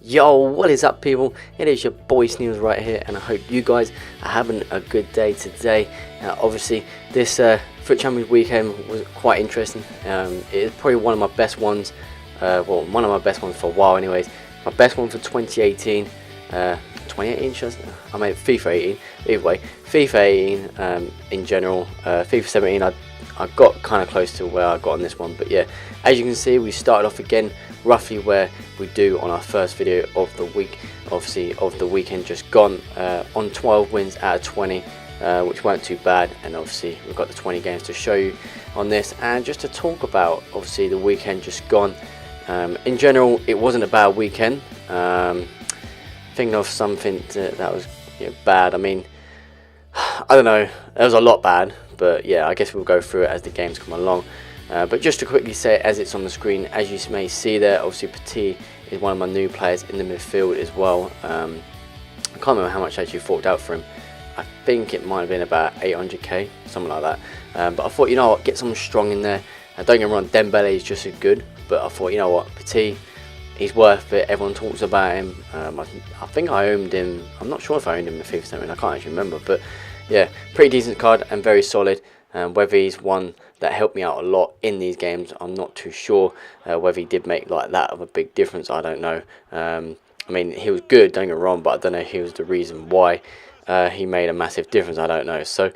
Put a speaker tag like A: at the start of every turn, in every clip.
A: Yo, what is up, people? It is your boy Sneels right here, and I hope you guys are having a good day today. Obviously, this FUT Champions weekend was quite interesting. It is probably one of my best ones, well, one of my best ones for a while anyways. My best one for 2018, 2018, I mean FIFA 18, either way, FIFA 18 in general. FIFA 17, I got kind of close to where I got on this one, but yeah, as you can see, we started off again roughly where we do on our first video of the week, obviously of the weekend just gone, on 12 wins out of 20, which weren't too bad, and obviously we've got the 20 games to show you on this, and just to talk about obviously the weekend just gone. In general, it wasn't a bad weekend. Thinking of something that was bad, I mean, I don't know, there was a lot bad, but yeah, I guess we'll go through it as the games come along. But just to quickly say, as it's on the screen, as you may see there, obviously Petit is one of my new players in the midfield as well. I can't remember how much I actually forked out for him. I think it might have been about 800k, something like that. But I thought, you know what, get someone strong in there. Don't get me wrong, Dembele is just as good, but I thought, you know what, Petit, he's worth it. Everyone talks about him. I think I owned him. I'm not sure if I owned him in FIFA 7. I can't actually remember, but yeah, pretty decent card and very solid. Whether he's one that helped me out a lot in these games, I'm not too sure. Whether he did make like that of a big difference, I don't know. I mean, he was good, don't get me wrong, but I don't know if he was the reason why he made a massive difference. I don't know. So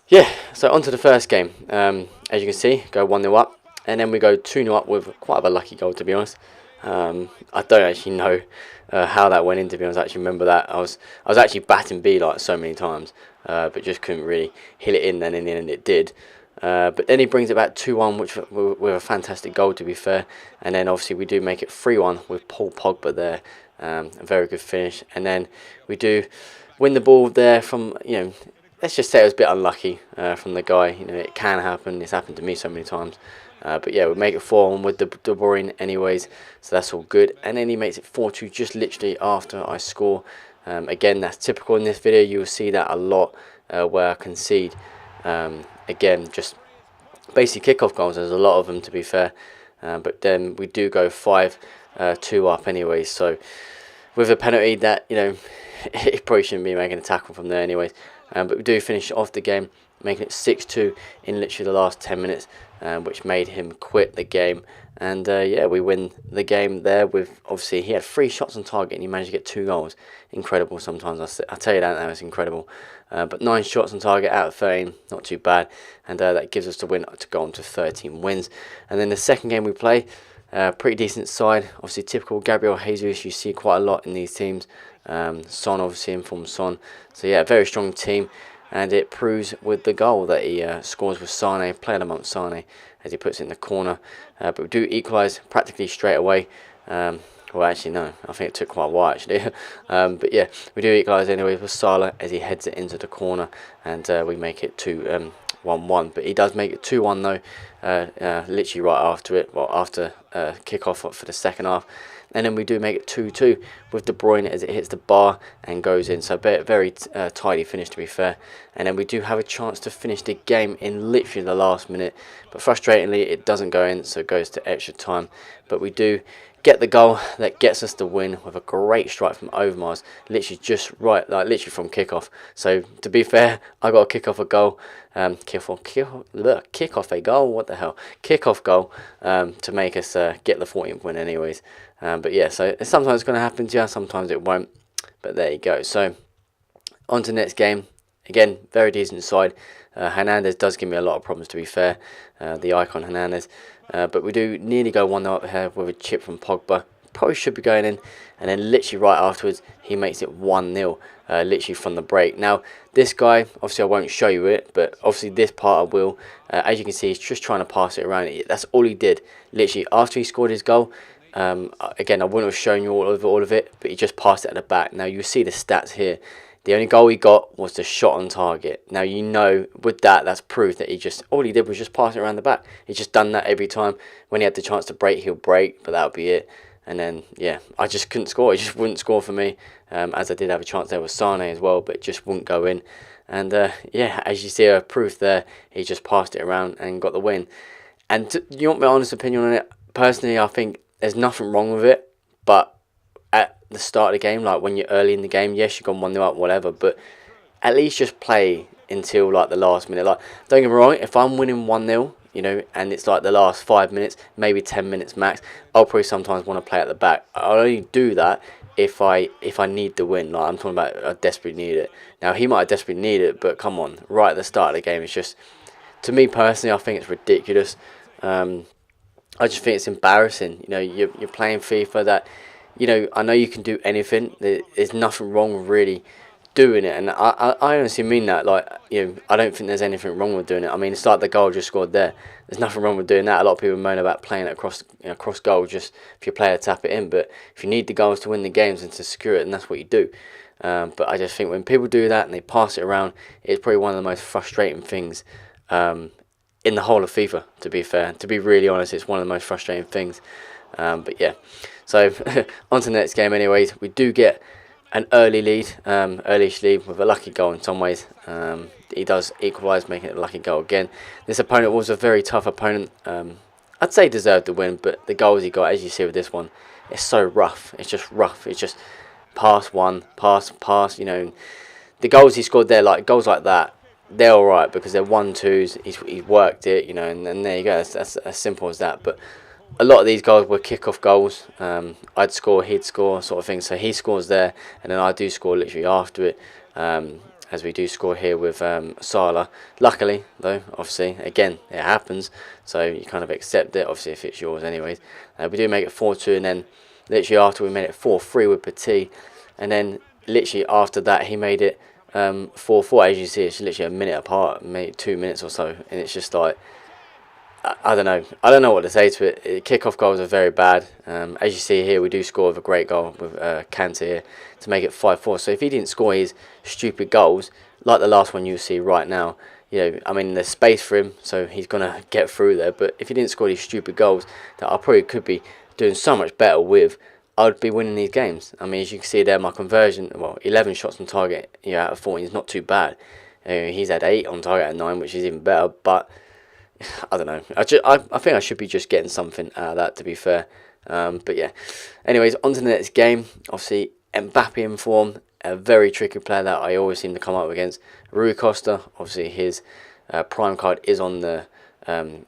A: yeah, so on to the first game. As you can see, go 1-0 up, and then we go 2-0 up with quite a lucky goal, to be honest. I don't actually know how that went in, to be honest. I actually remember that I was actually batting B like so many times, but just couldn't really hit it in. Then in the end it did. But then he brings it back 2-1, which with a fantastic goal, to be fair. And then obviously we do make it 3-1 with Paul Pogba there. A very good finish. And then we do win the ball there from, let's just say it was a bit unlucky from the guy. It can happen. It's happened to me so many times. But yeah, we make it 4-1 with De Bruyne anyways, so that's all good. And then he makes it 4-2 just literally after I score. Again, that's typical in this video. You will see that a lot where I concede. Again, just basically kickoff goals. There's a lot of them, to be fair. But then we do go 5-2 up anyways. So with a penalty that, he probably shouldn't be making a tackle from there anyways. But we do finish off the game, making it 6-2 in literally the last 10 minutes, which made him quit the game. And yeah, we win the game there with, obviously, he had 3 shots on target and he managed to get 2 goals. Incredible sometimes, I tell you that now, it's incredible. But 9 shots on target out of 13, not too bad. And that gives us the win to go on to 13 wins. And then the second game we play, pretty decent side. Obviously, typical Gabriel Jesus, you see quite a lot in these teams. Son, obviously, informed Son. So yeah, very strong team. And it proves with the goal that he scores with Sane, player amongst Sane, as he puts it in the corner. But we do equalise practically straight away. Well, actually, no, I think it took quite a while, actually. But yeah, we do equalise anyway with Salah as he heads it into the corner. And we make it 1-1. But he does make it 2-1, though, literally right after it. Well, after kick-off for the second half. And then we do make it 2-2 with De Bruyne as it hits the bar and goes in. So very tidy finish, to be fair. And then we do have a chance to finish the game in literally the last minute. But frustratingly, it doesn't go in, so it goes to extra time. But we do get the goal that gets us the win with a great strike from Overmars. Literally just right, like literally from kickoff. So to be fair, I got to kick off a goal. Kick off a goal, what the hell? Kick off goal to make us get the 14th win anyways. But yeah, so sometimes it's going to happen to you, sometimes it won't. But there you go. So on to the next game. Again, very decent side. Hernandez does give me a lot of problems, to be fair. The icon Hernandez. But we do nearly go 1-0 up here with a chip from Pogba. Probably should be going in. And then literally right afterwards, he makes it 1-0. Literally from the break. Now, this guy, obviously I won't show you it, but obviously this part I will. As you can see, he's just trying to pass it around. That's all he did. Literally, after he scored his goal, again, I wouldn't have shown you all of it, but he just passed it at the back. Now, you see the stats here. The only goal he got was the shot on target. Now, with that, that's proof that all he did was just pass it around the back. He's just done that every time. When he had the chance to break, he'll break, but that would be it. And then, yeah, I just couldn't score. He just wouldn't score for me, as I did have a chance there with Sane as well, but it just wouldn't go in. And, yeah, as you see a proof there, he just passed it around and got the win. And you want my honest opinion on it? Personally, I think there's nothing wrong with it, but the start of the game, like when you're early in the game. Yes, you've gone 1-0 up, whatever, but at least just play until like the last minute. Like, don't get me wrong, if I'm winning 1-0, you know, and it's like the last 5 minutes, maybe 10 minutes max, I'll probably sometimes want to play at the back. I'll only do that if I need the win. Like, I'm talking about I desperately need it. Now, he might desperately need it, but come on, right at the start of the game, it's just, to me personally, I think it's ridiculous. I just think it's embarrassing. You know, you're playing FIFA that, you know, I know you can do anything. There's nothing wrong with really doing it, and I honestly mean that. Like, you know, I don't think there's anything wrong with doing it. I mean, it's like the goal just scored there. There's nothing wrong with doing that. A lot of people moan about playing it across, you know, cross goal, just if your player tap it in. But if you need the goals to win the games and to secure it, then that's what you do. But I just think when people do that and they pass it around, it's probably one of the most frustrating things in the whole of FIFA, to be fair. To be really honest, it's one of the most frustrating things. But yeah, so on to the next game anyways. We do get an early lead, early-ish lead with a lucky goal in some ways. He does equalise, making it a lucky goal again. This opponent was a very tough opponent. I'd say deserved the win, but the goals he got, as you see with this one, it's so rough. It's just rough. It's just pass one, pass, you know. The goals he scored there, like goals like that, they're all right because they're 1-2s. He's worked it, you know, and there you go. That's as simple as that. But a lot of these goals were kick-off goals. I'd score, he'd score, sort of thing. So he scores there, and then I do score literally after it, as we do score here with Salah. Luckily, though, obviously, again, it happens. So you kind of accept it, obviously, if it's yours anyways. We do make it 4-2, and then literally after we made it 4-3 with Petit, and then literally after that he made it 4-4. As you see, it's literally a minute apart, maybe 2 minutes or so, and it's just like, I don't know what to say to it. Kick-off goals are very bad. As you see here, we do score with a great goal with Kante here to make it 5-4. So if he didn't score his stupid goals, like the last one you see right now, you know, I mean, there's space for him, so he's going to get through there. But if he didn't score these stupid goals that I probably could be doing so much better with, I'd be winning these games. I mean, as you can see there, my conversion, well, 11 shots on target, you know, out of 14 is not too bad. He's had 8 on target out of 9, which is even better, but I don't know. I think I should be just getting something out of that, to be fair. But yeah. Anyways, on to the next game. Obviously, Mbappe in form. A very tricky player that I always seem to come up against. Rui Costa. Obviously, his prime card is on the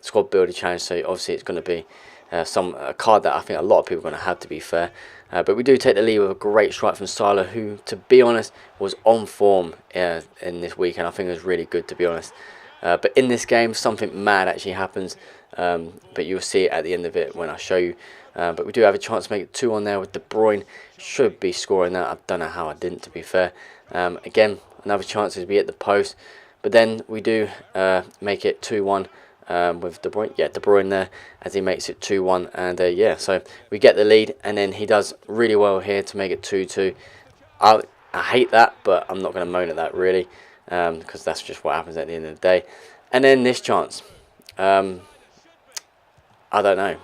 A: squad builder challenge. So obviously, it's going to be a card that I think a lot of people are going to have, to be fair. But we do take the lead with a great strike from Salah, who, to be honest, was on form in this weekend. I think it was really good, to be honest. But in this game, something mad actually happens. But you'll see it at the end of it when I show you. But we do have a chance to make it 2-1 there with De Bruyne. Should be scoring that. I don't know how I didn't, to be fair. Again, another chance as we hit the post. But then we do make it 2-1 with De Bruyne. Yeah, De Bruyne there as he makes it 2-1. And yeah, so we get the lead. And then he does really well here to make it 2-2. I hate that, but I'm not going to moan at that, really. Because that's just what happens at the end of the day. And then this chance, I don't know.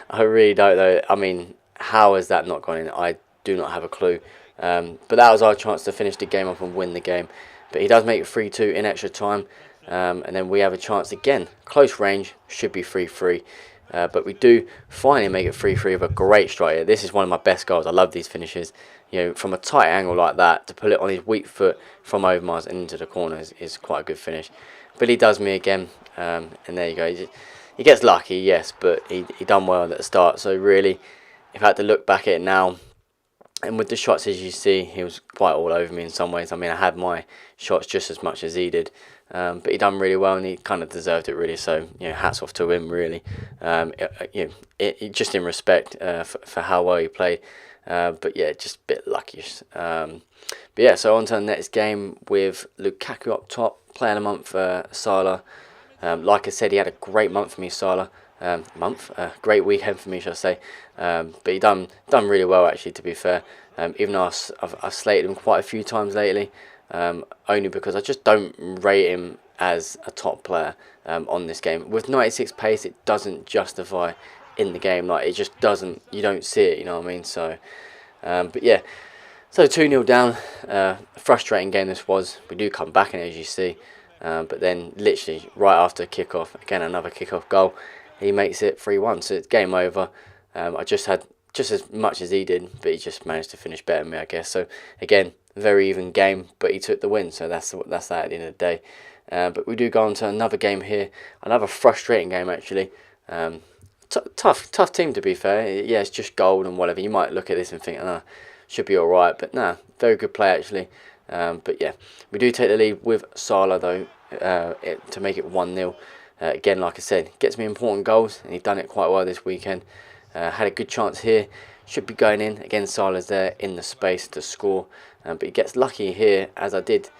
A: I really don't know. I mean, how has that not gone in? I do not have a clue. But that was our chance to finish the game off and win the game. But he does make it 3-2 in extra time. And then we have a chance again. Close range, should be 3-3. But we do finally make it 3-3 with a great striker. This is one of my best goals. I love these finishes. You know, from a tight angle like that, to pull it on his weak foot from Overmars and into the corner is quite a good finish. But he does me again, and there you go. He gets lucky, yes, but he done well at the start. So really, if I had to look back at it now, and with the shots, as you see, he was quite all over me in some ways. I mean, I had my shots just as much as he did. But he done really well, and he kind of deserved it, really. So, you know, hats off to him, really. Just in respect for how well he played. But yeah, just a bit lucky. But yeah, so on to the next game with Lukaku up top, player of the month, Salah. Like I said, he had a great month for me, Salah. Great weekend for me, should I say. But he done really well, actually, to be fair. Even though I've slated him quite a few times lately, only because I just don't rate him as a top player on this game. With 96 pace, it doesn't justify in the game. Like, it just doesn't. You don't see it, you know what I mean? So, but yeah. So 2-0 down. Frustrating game this was. We do come back in, as you see. But then literally right after kick-off, again another kick-off goal, he makes it 3-1. So it's game over. I just had just as much as he did, but he just managed to finish better than me, I guess. So again, very even game, but he took the win. So that's that at the end of the day. But we do go on to another game here, another frustrating game actually. Tough team to be fair. Yeah, it's just gold and whatever. You might look at this and think, should be all right, but nah, very good play actually. But yeah, we do take the lead with Salah though, to make it 1-0. Again, like I said, gets me important goals, and he's done it quite well this weekend. Had a good chance here, should be going in. Again, Salah's there in the space to score, but he gets lucky here, as I did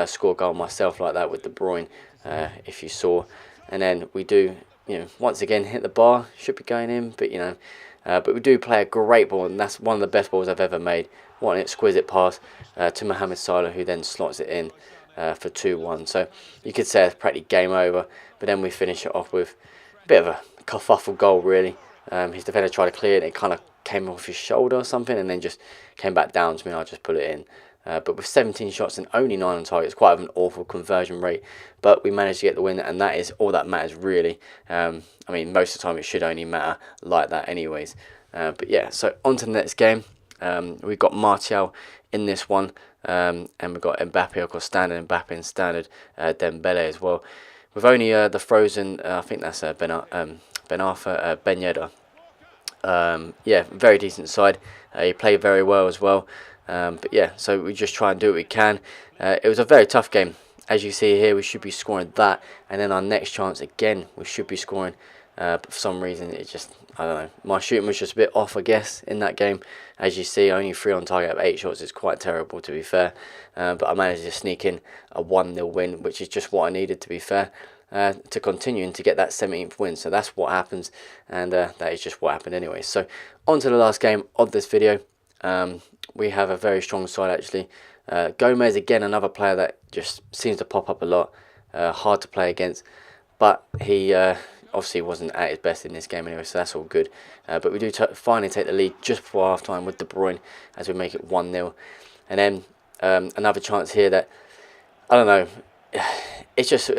A: score a goal myself like that with De Bruyne, if you saw. And then we do, once again hit the bar, should be going in, but but we do play a great ball, and that's one of the best balls I've ever made. What an exquisite pass to Mohamed Salah, who then slots it in for 2-1. So you could say it's practically game over, but then we finish it off with a bit of a kerfuffle goal, really. His defender tried to clear it, and it kind of came off his shoulder or something, and then just came back down to me, and I just put it in. But with 17 shots and only 9 on target, it's quite an awful conversion rate. But we managed to get the win, and that is all that matters, really. I mean, most of the time it should only matter like that anyways. But yeah, so on to the next game. We've got Martial in this one, and we've got Mbappe, of course, standard Mbappe and standard Dembele as well. With only the frozen, I think that's Ben Arfa, Ben Yedder. Yeah, very decent side. He played very well as well. But yeah, so we just try and do what we can. It was a very tough game. As you see here, we should be scoring that, and then our next chance again, we should be scoring. But for some reason, it just, I don't know, my shooting was just a bit off, I guess, in that game. As you see, only 3 on target of 8 shots is quite terrible, to be fair. But I managed to sneak in a 1-0 win, which is just what I needed, to be fair, to continue and to get that 17th win. So that's what happens, and that is just what happened anyway. So on to the last game of this video. We have a very strong side, actually. Gomez, again, another player that just seems to pop up a lot. Hard to play against, but he obviously wasn't at his best in this game anyway, so that's all good. But we do finally take the lead just before half time with De Bruyne, as we make it 1-0. And then another chance here that, I don't know, it's just,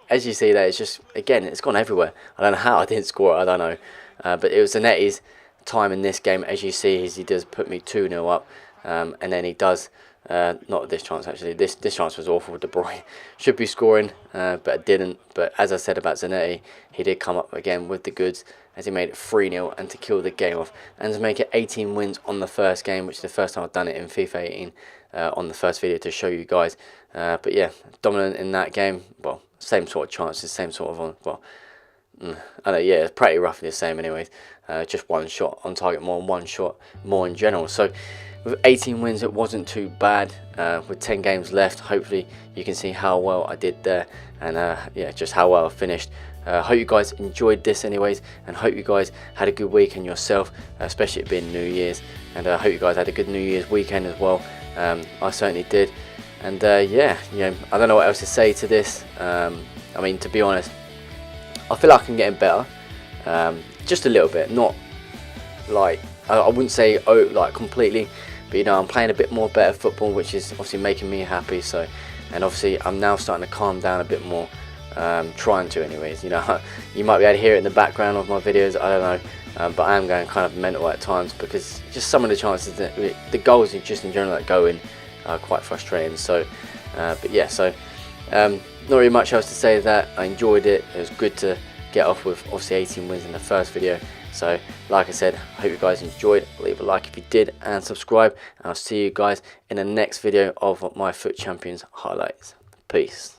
A: as you see there, it's just, again, it's gone everywhere. I don't know how I didn't score it, I don't know. But it was Zanetti's time in this game, as you see, he does put me 2-0 up, and then he does, not this chance actually, this chance was awful with De Bruyne. Should be scoring, but it didn't. But as I said about Zanetti, he did come up again with the goods, as he made it 3-0 and to kill the game off, and to make it 18 wins on the first game, which is the first time I've done it in FIFA 18, on the first video to show you guys. But yeah, dominant in that game. Well, same sort of chances, same sort of, well, I know, yeah, it's pretty roughly the same anyways. Just 1 shot on target more and 1 shot more in general. So with 18 wins, it wasn't too bad. With 10 games left, hopefully you can see how well I did there, and yeah, just how well I finished. Hope you guys enjoyed this anyways, and hope you guys had a good weekend yourself, especially it being New Year's, and I hope you guys had a good New Year's weekend as well. I certainly did. And yeah, I don't know what else to say to this. I mean, to be honest, I feel like I'm getting better, just a little bit, not like, I wouldn't say like completely, but I'm playing a bit more better football, which is obviously making me happy. So, and obviously I'm now starting to calm down a bit more, trying to anyways. You might be able to hear it in the background of my videos, I don't know, but I am going kind of mental at times, because just some of the chances that the goals just in general that go in are quite frustrating. So but yeah, so not really much else to say. That I enjoyed it. It was good to get off with obviously 18 wins in the first video. So like I said, I hope you guys enjoyed. Leave a like if you did, and subscribe, and I'll see you guys in the next video of my FUT Champions highlights. Peace.